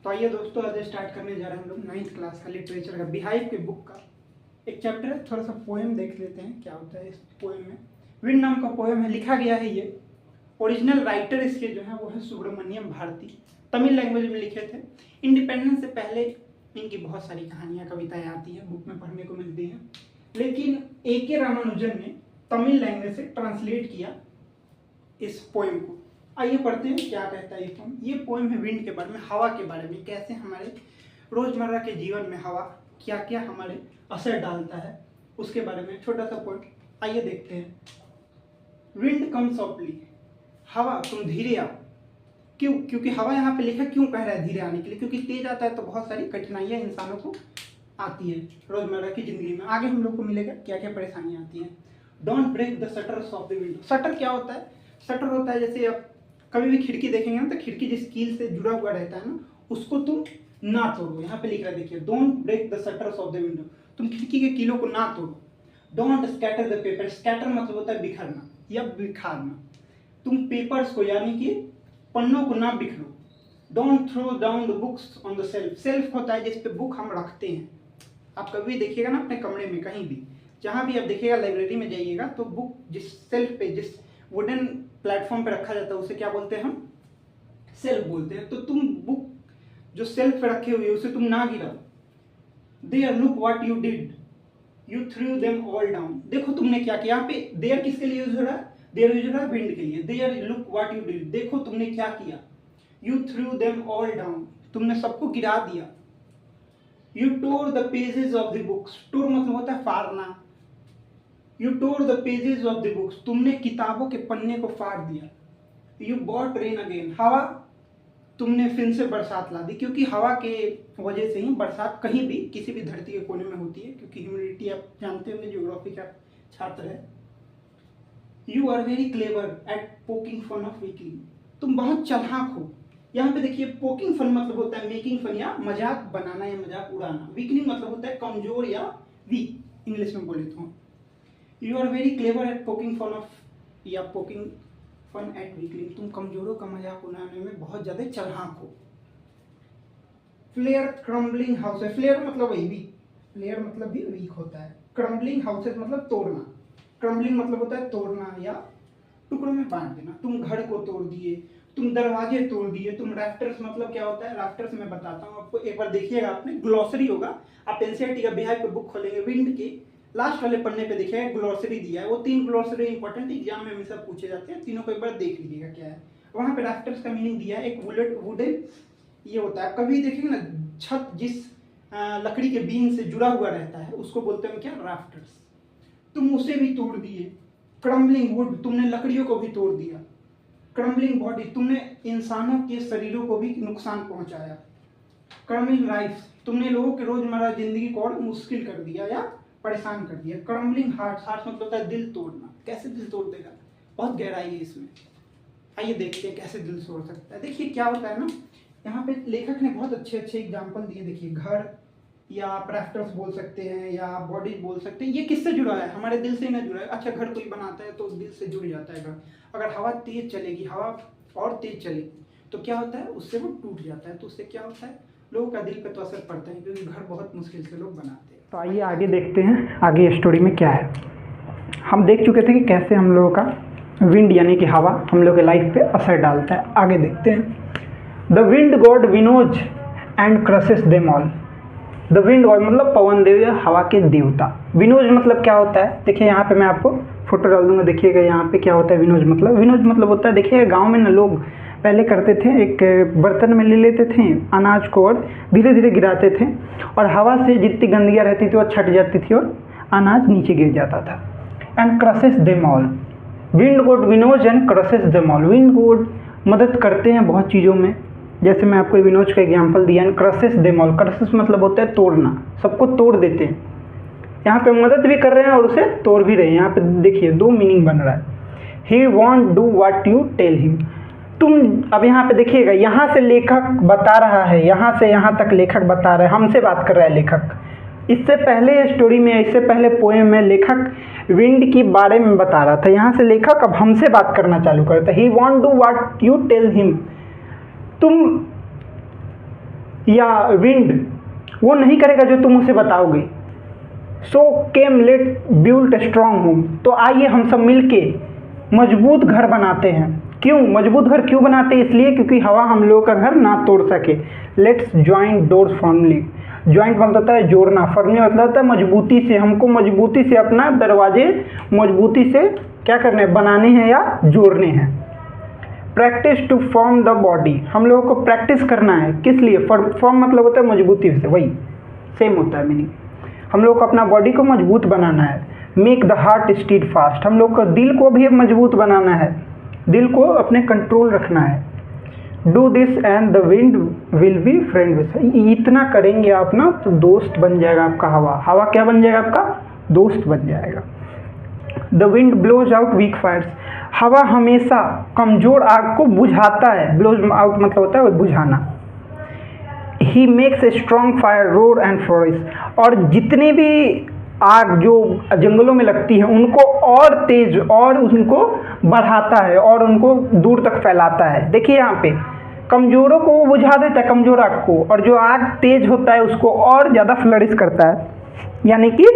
तो आइए दोस्तों, आज स्टार्ट करने जा रहे हैं हम लोग 9th क्लास का लिटरेचर का बिहाइव के बुक का एक चैप्टर है। थोड़ा सा पोएम देख लेते हैं क्या होता है इस पोएम में। विंड नाम का पोएम है, लिखा गया है ये। ओरिजिनल राइटर इसके जो है वो है सुब्रमण्यम भारती, तमिल लैंग्वेज में लिखे थे। इंडिपेंडेंस से पहले इनकी बहुत सारी कहानियाँ कविताएँ आती हैं, बुक में पढ़ने को मिलती हैं, लेकिन A.K. रामानुजन ने तमिल लैंग्वेज से ट्रांसलेट किया इस पोएम को। आइए पढ़ते हैं क्या कहता है ये पोएम। ये पोएम है विंड के बारे में, हवा के बारे में, कैसे हमारे रोजमर्रा के जीवन में हवा क्या क्या हमारे असर डालता है उसके बारे में छोटा सा पोएम। आइए देखते हैं। विंड कम सॉफ्टली, हवा तुम धीरे आओ। क्यों? क्योंकि हवा यहाँ पे लिखा क्यों कह रहा है धीरे आने के लिए, क्योंकि तेज आता है तो बहुत सारी कठिनाइयाँ इंसानों को आती है रोजमर्रा की जिंदगी में। आगे हम लोग को मिलेगा क्या क्या परेशानियाँ आती हैं। Don't break the shutters of the window. Shutter क्या होता है? शटर होता है जैसे आप कभी भी खिड़की देखेंगे ना, तो खिड़की जिस कील से जुड़ा हुआ रहता है ना, उसको तुम ना तोड़ो। यहाँ पे लिख रहा है देखिए, don't break the shutters of the window, तुम खिड़की के कीलों को ना तोड़ो। Don't scatter the paper, scatter मतलब होता है बिखरना या बिखारना। तुम पेपर्स को यानी कि पन्नों को ना बिखरो। Don't throw down the books on the shelf, shelf होता है जिस पे बुक हम रखते हैं। आप कभी देखिएगा ना अपने कमरे में, कहीं भी जहाँ भी आप देखिएगा, लाइब्रेरी में जाइएगा तो बुक जिस सेल्फ पे, जिस वुडन प्लेटफॉर्म पे रखा जाता है उसे क्या बोलते हैं हम? सेल्फ बोलते हैं। तो तुम बुक जो सेल्फ पे रखे हुए उसे तुम ना गिराओ। There look what you did, you threw them all down. देखो तुमने क्या किया। यहाँ पे देयर किसके लिए यूज हो रहा है? देयर यूज हो रहा है विंड के लिए। There look what you did, देखो तुमने क्या किया। You threw them all down, तुमने सबको गिरा दिया। You tore the pages of the books, tore मतलब होता है फाड़ना। You tore the pages of the books, तुमने किताबों के पन्ने को फाड़ दिया। यू बॉट रेन अगेन, हवा तुमने फिर से बरसात ला दी, क्योंकि हवा के वजह से ही बरसात कहीं भी किसी भी धरती के कोने में होती है, क्योंकि ह्यूमिडिटी आप जानते होंगे, ज्योग्राफी का छात्र है। You are very clever at poking fun of weakling, तुम बहुत चालाक हो। यहाँ पे देखिए, पोकिंग फन मतलब होता है मेकिंग फन या मजाक बनाना या मजाक उड़ाना। वीकलिंग मतलब होता है कमजोर या वीक, इंग्लिश में बोले तो। You are very clever at poking fun of या पोकिंग फन एट वीकलिंग, तुम कमजोरों का मजाक उड़ाने में बहुत ज्यादा चालाक हो। फ्लेयर क्रम्बलिंग हाउसेस, फ्लेयर मतलब वही वीक, फ्लेयर मतलब भी वीक होता है। क्रम्बलिंग हाउसेस मतलब तोड़ना। क्रम्बलिंग मतलब होता है तोड़ना या टुकड़ों में बांट देना। तुम घर को तोड़ दिए, तुम दरवाजे तोड़ दिए। तुम राफ्टर्स मतलब क्या होता है? राफ्टर्स मैं बताता हूँ आपको, एक बार देखिएगा, आपने ग्लॉसरी होगा, आप एनसीईआरटी का बिहाइव पे बुक खोलेंगे, विंड के लास्ट वाले पन्ने पे देखिएगा ग्लॉसरी दिया है। वो 3 ग्लॉसरी इंपॉर्टेंट एग्जाम में हमेशा पूछे जाते हैं, तीनों को एक बार देख लीजिएगा क्या है। वहाँ पे राफ्टर्स का मीनिंग दिया है, एक वुडन ये होता है, कभी देखेंगे ना छत जिस लकड़ी के बीम से जुड़ा हुआ रहता है उसको बोलते हैं क्या? राफ्टर्स। तुम उसे भी तोड़ दिए। क्रम्बलिंग वुड, तुमने लकड़ियों को भी तोड़ दिया। क्रम्बलिंग बॉडी, तुमने इंसानों के शरीरों को भी नुकसान पहुंचाया। क्रम्बलिंग लाइफ, तुमने लोगों के रोजमर्रा जिंदगी को और मुश्किल कर दिया या परेशान कर दिया। क्रम्बलिंग हार्ट्स, हार्ट्स मतलब होता है दिल तोड़ना। कैसे दिल तोड़ देगा? बहुत गहराई है इसमें, आइए देखते हैं कैसे दिल तोड़ सकता है। देखिए क्या होता है ना, यहाँ पे लेखक ने बहुत अच्छे अच्छे एग्जाम्पल दिए। देखिए घर या आप राफ्टर्स बोल सकते हैं या बॉडी बोल सकते हैं। ये किससे जुड़ा है? हमारे दिल से ना जुड़ा है। अच्छा, घर कोई बनाता है तो दिल से जुड़ जाता है घर। अगर हवा तेज चलेगी, हवा और तेज चलेगी तो क्या होता है? उससे वो टूट जाता है। तो उससे क्या होता है? लोगों का दिल पे तो असर पड़ता है, क्योंकि घर बहुत मुश्किल से लोग बनाते हैं। तो आइए आगे देखते हैं आगे स्टोरी में क्या है। हम देख चुके थे कि कैसे हम लोगों का विंड यानी कि हवा हम लोग के लाइफ पे असर डालता है। आगे देखते हैं। The wind god winnows and crosses them all. The wind god मतलब पवन देव या हवा के देवता। विनोज मतलब क्या होता है? देखिए यहाँ पे मैं आपको फोटो डाल दूंगा, देखिएगा यहाँ पे क्या होता है विनोज मतलब। विनोज मतलब होता है, देखिए गांव में ना लोग पहले करते थे, एक बर्तन में ले लेते थे अनाज को और धीरे धीरे गिराते थे, और हवा से जितनी गंदगियाँ रहती थी वो छट जाती थी और अनाज नीचे गिर जाता था। And crosses them all, wind god winnows and crosses them all. Wind god मदद करते हैं बहुत चीज़ों में, जैसे मैं आपको विनोज का एग्जाम्पल दिया। And crosses them all, crosses मतलब होता है तोड़ना, सबको तोड़ देते हैं। यहाँ पे मदद भी कर रहे हैं और उसे तोड़ भी रहे हैं। यहाँ पे देखिए 2 मीनिंग बन रहा है। He won't do what you tell him. तुम अब यहाँ पे देखिएगा, यहाँ से लेखक बता रहा है, यहाँ से यहाँ तक लेखक बता रहा है, हमसे बात कर रहा है लेखक। इससे पहले स्टोरी में, इससे पहले पोएम में लेखक विंड के बारे में बता रहा था। यहाँ से लेखक अब हमसे बात करना चालू करता है। He won't do what you tell him, तुम या विंड वो नहीं करेगा जो तुम उसे बताओगे। So came let build strong home, तो आइए हम सब मिलके मजबूत घर बनाते हैं। क्यों मजबूत घर क्यों बनाते हैं? इसलिए क्योंकि हवा हम लोगों का घर ना तोड़ सके। Let's join doors firmly, joint मतलब होता है जोड़ना, फर्मली मतलब होता है मजबूती से, हमको मजबूती से अपना दरवाजे मजबूती से क्या करने हैं, बनाने हैं या जोड़ने हैं। Practice to form the body, हम लोगों को प्रैक्टिस करना है किस लिए? फॉर्म मतलब होता है मजबूती से, वही सेम होता है मीनिंग। हम लोग को अपना बॉडी को मजबूत बनाना है। Make the heart stead fast, हम लोग को दिल को भी मजबूत बनाना है, दिल को अपने कंट्रोल रखना है। Do this and the wind will be friend with, इतना करेंगे आप ना तो दोस्त बन जाएगा आपका हवा। हवा क्या बन जाएगा? आपका दोस्त बन जाएगा। The wind blows out weak fires, हवा हमेशा कमजोर आग को बुझाता है। ब्लोज आउट मतलब होता है बुझाना। He makes a strong fire roar and flourish, और जितने भी आग जो जंगलों में लगती है उनको और तेज और उनको बढ़ाता है और उनको दूर तक फैलाता है। देखिए यहाँ पे कमजोरों को वो बुझा देता है, कमजोर आग को, और जो आग तेज होता है उसको और ज़्यादा फ्लरिश करता है, यानी कि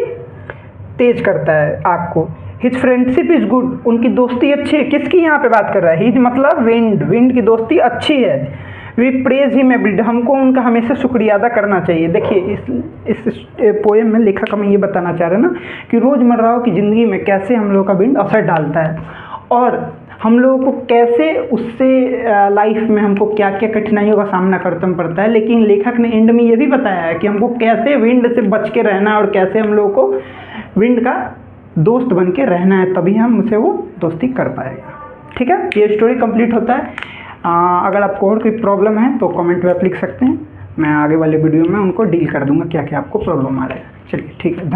तेज करता है आग को। हिज फ्रेंडशिप इज गुड, उनकी दोस्ती अच्छी है। किसकी यहाँ पे बात कर रहा है? हिज मतलब विंड, विंड की दोस्ती अच्छी है। वी प्रेज हिम एवरीडे, हमको उनका हमेशा शुक्रिया अदा करना चाहिए। देखिए इस पोएम में लेखक हमें ये बताना चाह रहे हैं ना कि रोज़मर्रा की ज़िंदगी में कैसे हम लोगों का विंड असर डालता है और हम लोगों को कैसे उससे लाइफ में हमको क्या क्या कठिनाइयों का सामना करना पड़ता है। लेकिन लेखक ने एंड में ये भी बताया है कि हमको कैसे विंड से बच के रहना है और कैसे हम लोगों को विंड का दोस्त बन के रहना है, तभी हम उसे वो दोस्ती कर पाएगा। ठीक है, ये स्टोरी कंप्लीट होता है। अगर आपको और कोई प्रॉब्लम है तो कमेंट में आप लिख सकते हैं, मैं आगे वाले वीडियो में उनको डील कर दूंगा क्या क्या आपको प्रॉब्लम आ रहा है। चलिए ठीक है, धन्यवाद।